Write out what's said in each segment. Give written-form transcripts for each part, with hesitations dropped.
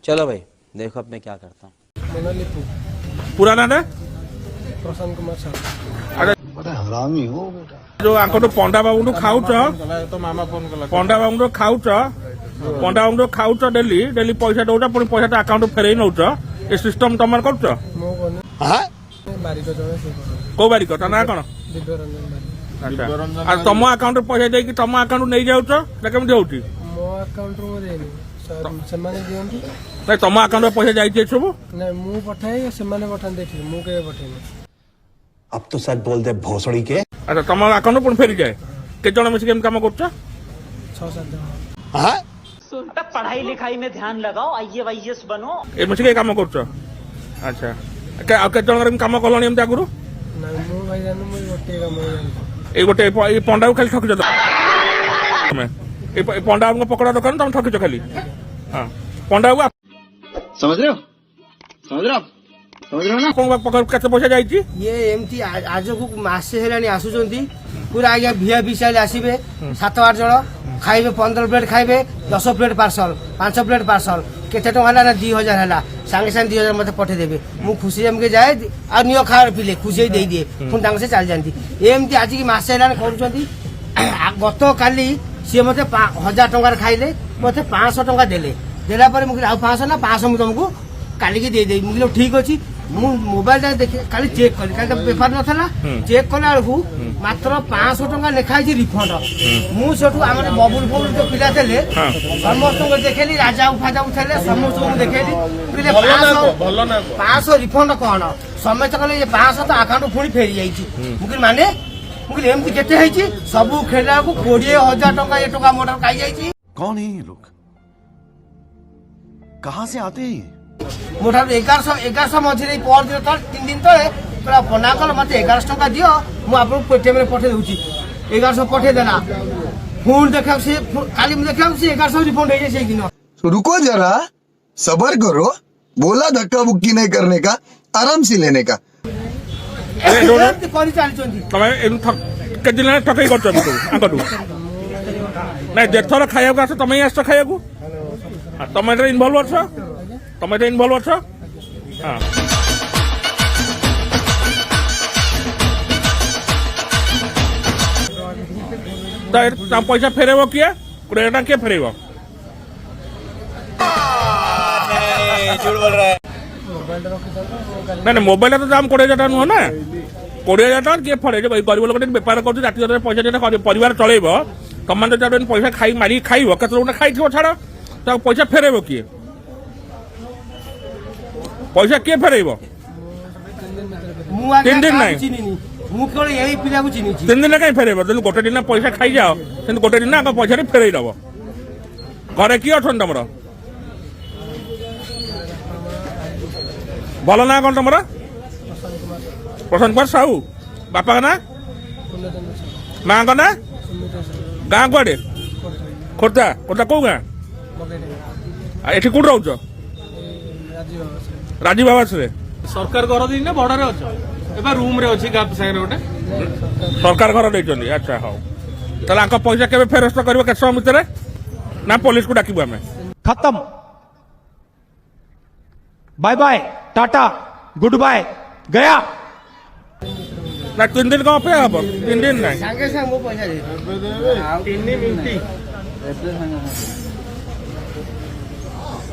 चलो भाई देखो अब मैं क्या करता हूँ। पूरा नाम है प्रशांत कुमार साहू। बड़ा हरामी हो बेटा। जो आंकटो पंडा बाबू खाऊच तो मामा फोन कला पंडा बाबू खाऊच पंडा बाबू खाऊच डेली डेली पैसा दौच पुणी पैसा अकाउंट फेरई नौच ए सिस्टम तुम कर मो कोने बारिक जने से कौ बारिक ता ना कौन दिव्य रंजन बारिक। अच्छा तुम अकाउंट पैसा देकी तुम अकाउंट नहीं जाऊच केमती होची मो अकाउंट रो देनी से माने दियंती नहीं तुम अकाउंट पैसा जाइए सब नहीं मु पठाए से माने पठान देखि मु के पठाइनी। अब तो सच बोल दे भोसड़ी के। अच्छा तुम अकाउंट पुणी फेरी जाए के जन मिस काम कर 6-7 जन पढ़ाई लिखाई में ध्यान लगाओ, IAS बनो। ए मिस काम कर अच्छा के जन काम कलनी एमती आगुरी नहीं मु भाई जानू मु गोटे काम जानी ये गोटे पंडा को खाली ठकिच तुम्हें पंडा को पकड़ा दुकान तुम ठकिच खाली हाँ पंडा को समझ रहे हो ना। केते पैसा जाइए ये एमती आज को मासे हेलानी आसुचंती पूरा आज्ञा VIP स्टाइल आसीबे 7-8 जण खाइबे 15 प्लेट खाइबे 10 प्लेट पार्सल 5 प्लेट पार्सल केते टका ना 2000 हला संगे संगे 2000 मते पठे देबे मु खुशी हमके जाए आ नियो खार पिले खुशी दे दिए पुन तांग से चल जानती एमती आज की मासे हेलानी करूचंती गत काली सी मते 1000 टका खाइले मते 500 टका देले देला पर मुके आ 500 ना 500 मु तुमको काली के दे दे मुके ठीक अछि मु मोबाइल देखे खाली चेक करी काली पेपर नथला चेक कला बेलू मात्र 500 टका लिखाई रिफंड मु सेठू हमर बबुल बबुल जो पिला थे समस्त को देखेली राजा फाजा उठेले समस्त को देखेली पिले 500 रिफंड कौन समस्त कहले ये 500 तो अकाउंट पुणी फेरी जाइछि मुके माने मुके एमती केते हैछि सब खेला को 20000 टका ये टका मोटर काई जाइछि। कौन है ये लोग, कहाँ से आते हैं? मोटा 1100 मझे पर दिन तक 3 दिन तले पूरा बना कल मत 1100 टका दियो मु आपन पेटीएम रे पठे दूची 1100 पठे देला फोन देखा से खाली मु देखा से 1100 रिफंड हो जाए दिन। रुको जरा सबर करो, बोला धक्का बुक्की नहीं करने का, आराम से लेने का। करी चलचंती तमे के दिन ठकई कर आंकटू नहीं देथर खाया आस तुम ही आस खाया तुम इनवल्व अछ तुम इनवल्व अछ हाँ तो पैसा फेरेब किए 20 टका किए फेरेब ना मोबाइल तो दाम 20,000 टका नुह ना 20,000 टका किए फेरे गरीब लोक बेपार कर पैसा परिवार चलेब तुम पैसा खाई मारी खाइब के खाई छाड़ तो पैसा फेरेब किए पैसा किए फेरेब 3 दिन नहीं मु केवल यही पिला को चिनी 3 दिन कहीं फेरेब तेज गोटे दिन पैसा खाई जाओ गोटे दिन पैसा फेरई दब घरे किए अच्छा तुम भल ना कौन तुम प्रशांत कुमार साहू बापा का ना माँ का ना गाँ कड़े खोर्धा खोर्धा कौ गाँ एठी कौट रोच राजीव आवास रे सरकार घर दी ना भड़ा रे अच्छा एबा रूम रे अछि गाप साइड गोटे सरकार घर देइछन्ती। अच्छा हाउ तला आंका पैसा केबे फेरस्त करबो के समय भितर ना पुलिस को डाकिबो हमें खत्म bye bye tata good bye गया ना 3 दिन का अपेक्षा हबो 3 दिन नहीं संगे संग मो पैसा दे 3 मिनिट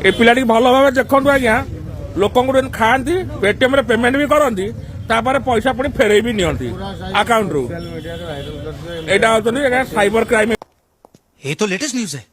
ए पिलाटी भल भाव देखु आज्ञा लोक खाती पेटीएम रे पेमेंट भी करती पैसा पुणी फेरई भी नियंती अकाउंट रू यहाँ साइबर क्राइम। ये तो लेटेस्ट न्यूज है।